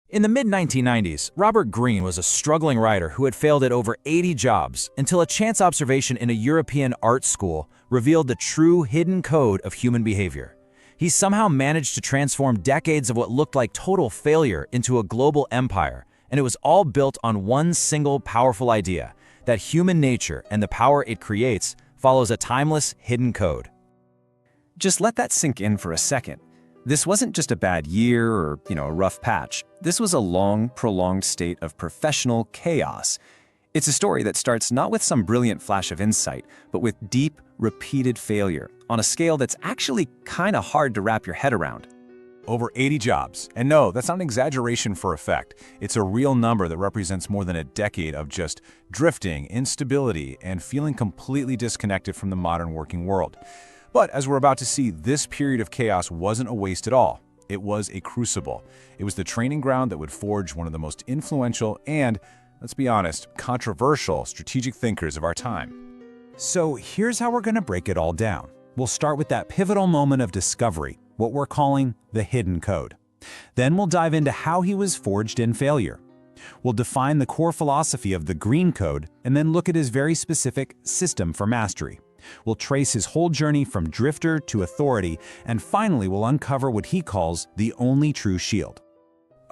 In the mid-1990s, Robert Greene was a struggling writer who had failed at over 80 jobs until a chance observation in a European art school revealed the true hidden code of human behavior. He somehow managed to transform decades of what looked like total failure into a global empire, and it was all built on one single powerful idea, that human nature and the power it creates follows a timeless hidden code. Just let that sink in for a second. This wasn't just a bad year or, a rough patch. This was a long, prolonged state of professional chaos. It's a story that starts not with some brilliant flash of insight, but with deep, repeated failure on a scale that's actually kind of hard to wrap your head around. Over 80 jobs. And no, that's not an exaggeration for effect. It's a real number that represents more than a decade of just drifting, instability, and feeling completely disconnected from the modern working world. But as we're about to see, this period of chaos wasn't a waste at all. It was a crucible. It was the training ground that would forge one of the most influential and, let's be honest, controversial strategic thinkers of our time. So here's how we're going to break it all down. We'll start with that pivotal moment of discovery, what we're calling the hidden code. Then we'll dive into how he was forged in failure. We'll define the core philosophy of the Greene Code and then look at his very specific system for mastery. We'll trace his whole journey from drifter to authority, and finally we'll uncover what he calls the only true shield.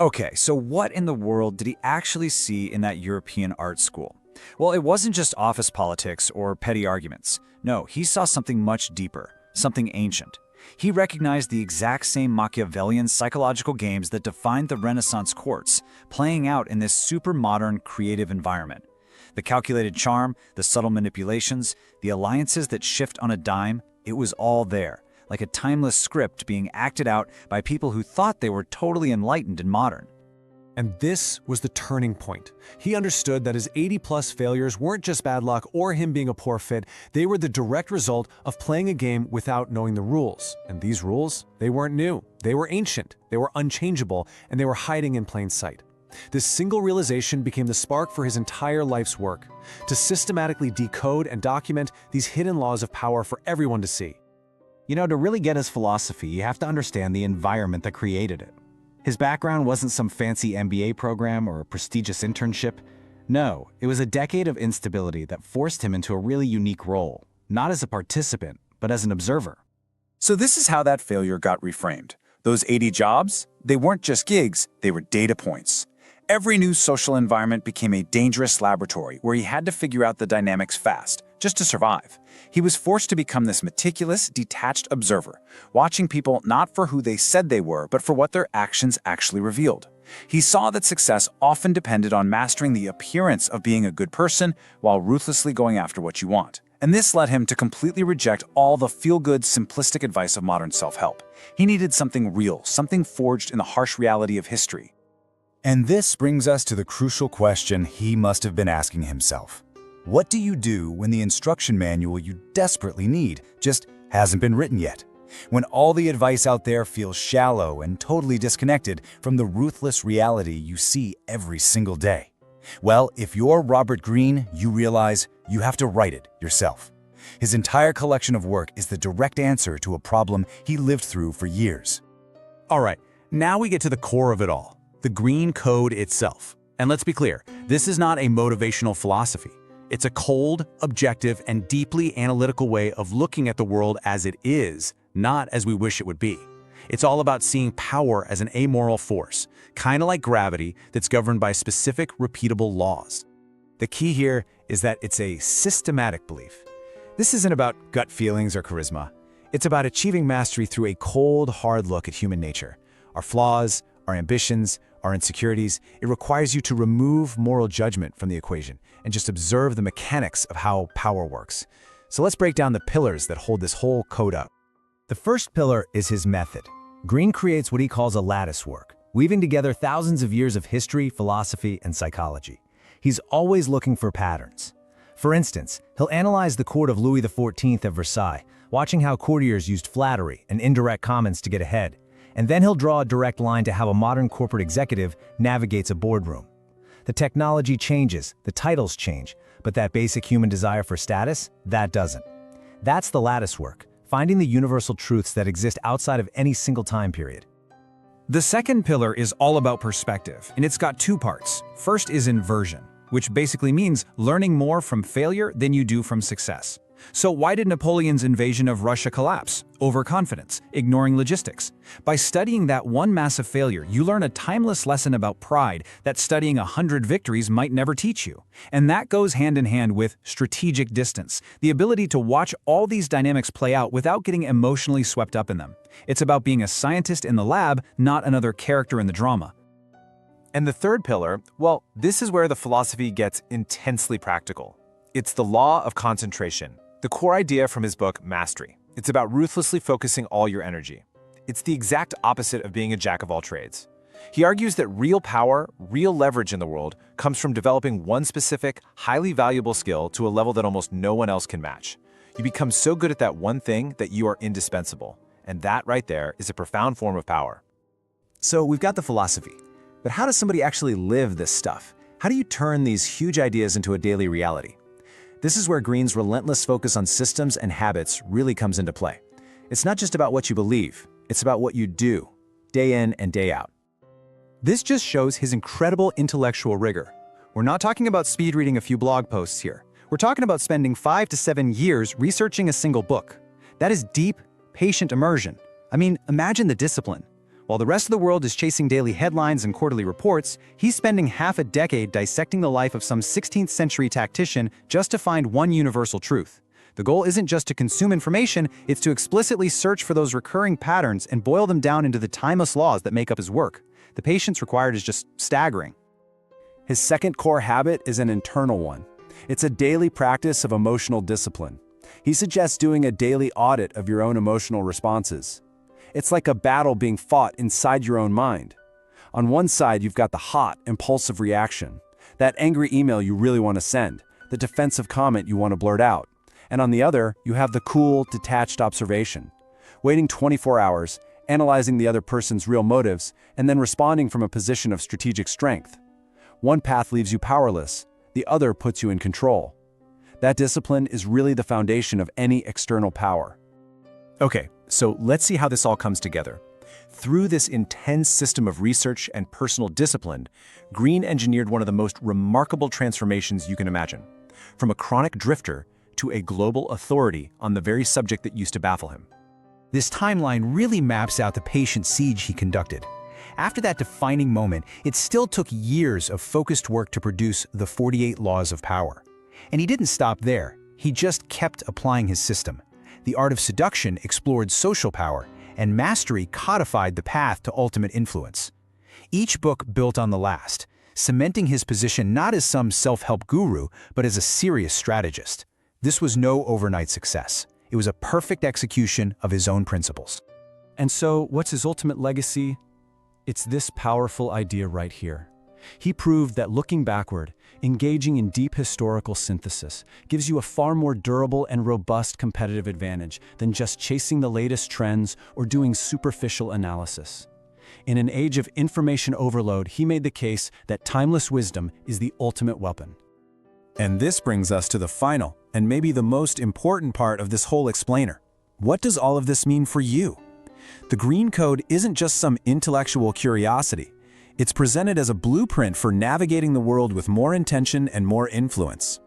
Okay, so what in the world did he actually see in that European art school? Well, it wasn't just office politics or petty arguments. No, he saw something much deeper, something ancient. He recognized the exact same Machiavellian psychological games that defined the Renaissance courts, playing out in this super modern, creative environment. The calculated charm, the subtle manipulations, the alliances that shift on a dime, it was all there, like a timeless script being acted out by people who thought they were totally enlightened and modern. And this was the turning point. He understood that his 80-plus failures weren't just bad luck or him being a poor fit, they were the direct result of playing a game without knowing the rules. And these rules, they weren't new. They were ancient, they were unchangeable, and they were hiding in plain sight. This single realization became the spark for his entire life's work, to systematically decode and document these hidden laws of power for everyone to see. To really get his philosophy, you have to understand the environment that created it. His background wasn't some fancy MBA program or a prestigious internship. No, it was a decade of instability that forced him into a really unique role, not as a participant, but as an observer. So this is how that failure got reframed. Those 80 jobs, they weren't just gigs, they were data points. Every new social environment became a dangerous laboratory where he had to figure out the dynamics fast, just to survive. He was forced to become this meticulous, detached observer, watching people not for who they said they were, but for what their actions actually revealed. He saw that success often depended on mastering the appearance of being a good person while ruthlessly going after what you want. And this led him to completely reject all the feel-good, simplistic advice of modern self-help. He needed something real, something forged in the harsh reality of history. And this brings us to the crucial question he must have been asking himself. What do you do when the instruction manual you desperately need just hasn't been written yet? When all the advice out there feels shallow and totally disconnected from the ruthless reality you see every single day? Well, if you're Robert Greene, you realize you have to write it yourself. His entire collection of work is the direct answer to a problem he lived through for years. All right, now we get to the core of it all, the Greene Code itself. And let's be clear, this is not a motivational philosophy. It's a cold, objective, and deeply analytical way of looking at the world as it is, not as we wish it would be. It's all about seeing power as an amoral force, kind of like gravity that's governed by specific, repeatable laws. The key here is that it's a systematic belief. This isn't about gut feelings or charisma. It's about achieving mastery through a cold, hard look at human nature, our flaws, our ambitions, our insecurities. It requires you to remove moral judgment from the equation and just observe the mechanics of how power works. So let's break down the pillars that hold this whole code up. The first pillar is his method. Greene creates what he calls a lattice work, weaving together thousands of years of history, philosophy, and psychology. He's always looking for patterns. For instance, he'll analyze the court of Louis XIV at Versailles, watching how courtiers used flattery and indirect comments to get ahead. And then he'll draw a direct line to how a modern corporate executive navigates a boardroom. The technology changes, the titles change, but that basic human desire for status, that doesn't. That's the lattice work, finding the universal truths that exist outside of any single time period. The second pillar is all about perspective, and it's got two parts. First is inversion, which basically means learning more from failure than you do from success. So why did Napoleon's invasion of Russia collapse? Overconfidence, ignoring logistics. By studying that one massive failure, you learn a timeless lesson about pride that studying 100 victories might never teach you. And that goes hand in hand with strategic distance, the ability to watch all these dynamics play out without getting emotionally swept up in them. It's about being a scientist in the lab, not another character in the drama. And the third pillar, well, this is where the philosophy gets intensely practical. It's the law of concentration. The core idea from his book, Mastery. It's about ruthlessly focusing all your energy. It's the exact opposite of being a jack of all trades. He argues that real power, real leverage in the world comes from developing one specific, highly valuable skill to a level that almost no one else can match. You become so good at that one thing that you are indispensable. And that right there is a profound form of power. So we've got the philosophy, but how does somebody actually live this stuff? How do you turn these huge ideas into a daily reality? This is where Greene's relentless focus on systems and habits really comes into play. It's not just about what you believe, it's about what you do, day in and day out. This just shows his incredible intellectual rigor. We're not talking about speed reading a few blog posts here. We're talking about spending 5 to 7 years researching a single book. That is deep, patient immersion. I mean, imagine the discipline. While the rest of the world is chasing daily headlines and quarterly reports, he's spending half a decade dissecting the life of some 16th century tactician just to find one universal truth. The goal isn't just to consume information, it's to explicitly search for those recurring patterns and boil them down into the timeless laws that make up his work. The patience required is just staggering. His second core habit is an internal one. It's a daily practice of emotional discipline. He suggests doing a daily audit of your own emotional responses. It's like a battle being fought inside your own mind. On one side, you've got the hot, impulsive reaction, that angry email you really want to send, the defensive comment you want to blurt out. And on the other, you have the cool, detached observation, waiting 24 hours, analyzing the other person's real motives, and then responding from a position of strategic strength. One path leaves you powerless, the other puts you in control. That discipline is really the foundation of any external power. Okay, so let's see how this all comes together. Through this intense system of research and personal discipline, Greene engineered one of the most remarkable transformations you can imagine. From a chronic drifter to a global authority on the very subject that used to baffle him. This timeline really maps out the patient siege he conducted. After that defining moment, it still took years of focused work to produce the 48 Laws of Power. And he didn't stop there. He just kept applying his system. The Art of Seduction explored social power, and Mastery codified the path to ultimate influence. Each book built on the last, cementing his position not as some self-help guru, but as a serious strategist. This was no overnight success. It was a perfect execution of his own principles. And so, what's his ultimate legacy? It's this powerful idea right here. He proved that looking backward, engaging in deep historical synthesis, gives you a far more durable and robust competitive advantage than just chasing the latest trends or doing superficial analysis. In an age of information overload, he made the case that timeless wisdom is the ultimate weapon. And this brings us to the final, and maybe the most important part of this whole explainer. What does all of this mean for you? The Greene Code isn't just some intellectual curiosity. It's presented as a blueprint for navigating the world with more intention and more influence.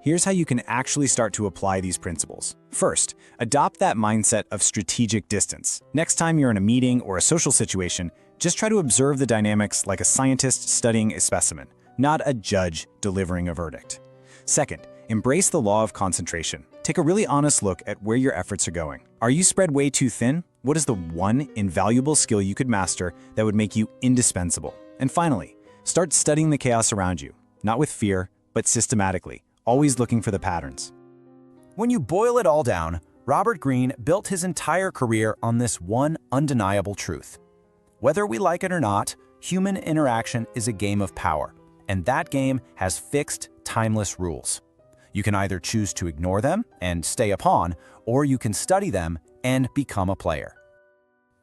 Here's how you can actually start to apply these principles. First, adopt that mindset of strategic distance. Next time you're in a meeting or a social situation, just try to observe the dynamics like a scientist studying a specimen, not a judge delivering a verdict. Second, embrace the law of concentration. Take a really honest look at where your efforts are going. Are you spread way too thin? What is the one invaluable skill you could master that would make you indispensable? And finally, start studying the chaos around you, not with fear, but systematically, always looking for the patterns. When you boil it all down, Robert Greene built his entire career on this one undeniable truth. Whether we like it or not, human interaction is a game of power, and that game has fixed, timeless rules. You can either choose to ignore them and stay a pawn, or you can study them and become a player.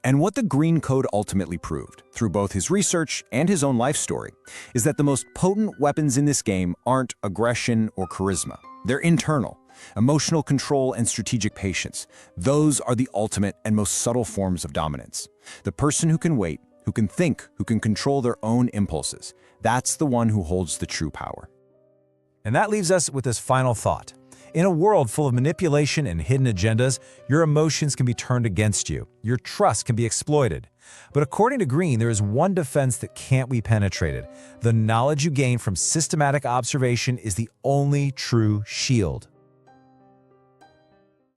And what the Greene Code ultimately proved, through both his research and his own life story, is that the most potent weapons in this game aren't aggression or charisma. They're internal, emotional control and strategic patience. Those are the ultimate and most subtle forms of dominance. The person who can wait, who can think, who can control their own impulses. That's the one who holds the true power. And that leaves us with this final thought. In a world full of manipulation and hidden agendas, your emotions can be turned against you. Your trust can be exploited. But according to Greene, there is one defense that can't be penetrated. The knowledge you gain from systematic observation is the only true shield.